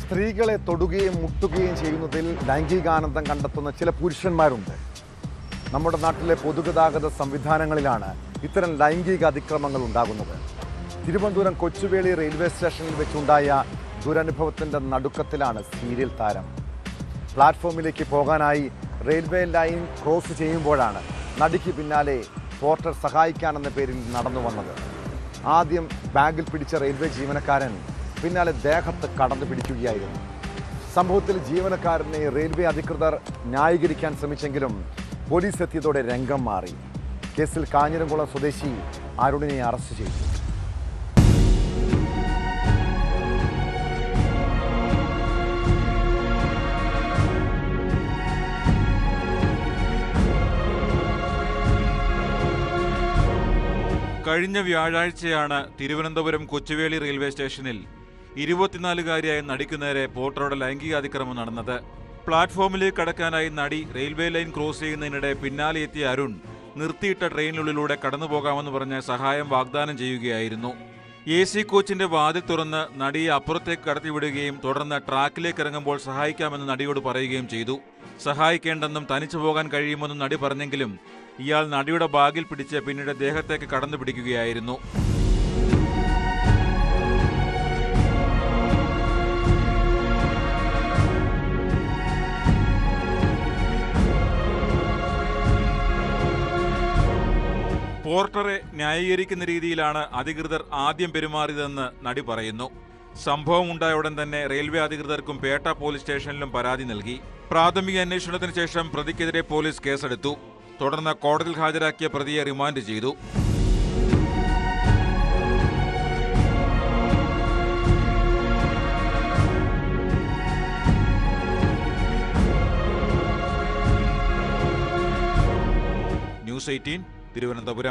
സ്ത്രീകളെ തൊടുകയും മുട്ടുകയും ചെയ്യുന്നതിൽ ലൈംഗികാനന്ദം കണ്ടെത്തുന്ന ചില പുരുഷന്മാരുണ്ട്. നമ്മുടെ നാട്ടിലെ പൊതുഗതാഗത സംവിധാനങ്ങളിലാണ് ഇത്തരം ലൈംഗിക അതിക്രമങ്ങൾ ഉണ്ടാകുന്നത്. തിരുവനന്തപുരം കൊച്ചുവേളി റെയിൽവേ സ്റ്റേഷനിൽ വെച്ചുണ്ടായ ദുരനുഭവത്തിൻ്റെ നടുക്കത്തിലാണ് സീരിയൽ താരം. പ്ലാറ്റ്ഫോമിലേക്ക് പോകാനായി റെയിൽവേ ലൈൻ ക്രോസ് ചെയ്യുമ്പോഴാണ് നടിക്ക് പിന്നാലെ പോർട്ടർ സഹായിക്കാനെന്ന പേരിൽ നടന്നു വന്നത്. ആദ്യം ബാഗിൽ പിടിച്ച റെയിൽവേ ജീവനക്കാരൻ പിന്നാലെ ദേഹത്ത് കടന്നു പിടിക്കുകയായിരുന്നു. സംഭവത്തിൽ ജീവനക്കാരനെ റെയിൽവേ അധികൃതർ ന്യായീകരിക്കാൻ ശ്രമിച്ചെങ്കിലും പോലീസ് എത്തിയതോടെ രംഗം മാറി. കേസിൽ കാഞ്ഞിരംകുളം സ്വദേശി അരുണിനെ അറസ്റ്റ് ചെയ്തു. കഴിഞ്ഞ വ്യാഴാഴ്ചയാണ് തിരുവനന്തപുരം കൊച്ചുവേളി റെയിൽവേ സ്റ്റേഷനിൽ 24-കാരിയായ നടിക്കു നേരെ പോർട്ടറുടെ ലൈംഗിക അതിക്രമം നടന്നത്. പ്ലാറ്റ്ഫോമിലേക്ക് കടക്കാനായി നടി റെയിൽവേ ലൈൻ ക്രോസ് ചെയ്യുന്നതിനിടെ പിന്നാലെ എത്തിയ അരുൺ നിർത്തിയിട്ട ട്രെയിനിനുള്ളിലൂടെ കടന്നുപോകാമെന്ന് പറഞ്ഞ് സഹായം വാഗ്ദാനം ചെയ്യുകയായിരുന്നു. AC കോച്ചിന്റെ വാതിൽ തുറന്ന് നടിയെ അപ്പുറത്തേക്ക് കടത്തിവിടുകയും തുടർന്ന് ട്രാക്കിലേക്ക് ഇറങ്ങുമ്പോൾ സഹായിക്കാമെന്ന് നടിയോട് പറയുകയും ചെയ്തു. സഹായിക്കേണ്ടെന്നും തനിച്ചു പോകാൻ കഴിയുമെന്നും നടി പറഞ്ഞെങ്കിലും ഇയാൾ നടിയുടെ ബാഗിൽ പിടിച്ച് പിന്നീട് ദേഹത്തേക്ക് കടന്നു പിടിക്കുകയായിരുന്നു. പോർട്ടറെ ന്യായീകരിക്കുന്ന രീതിയിലാണ് അധികൃതർ ആദ്യം പെരുമാറിയതെന്ന് നടി പറയുന്നു. സംഭവം ഉണ്ടായ ഉടൻ തന്നെ റെയിൽവേ അധികൃതർക്കും പേട്ട പോലീസ് സ്റ്റേഷനിലും പരാതി നൽകി. പ്രാഥമിക അന്വേഷണത്തിന് ശേഷം പ്രതിക്കെതിരെ പോലീസ് കേസെടുത്തു. തുടർന്ന് കോടതിയിൽ ഹാജരാക്കിയ പ്രതിയെ റിമാൻഡ് ചെയ്തു. ന്യൂസ് 18 തിരുവനന്തപുരം.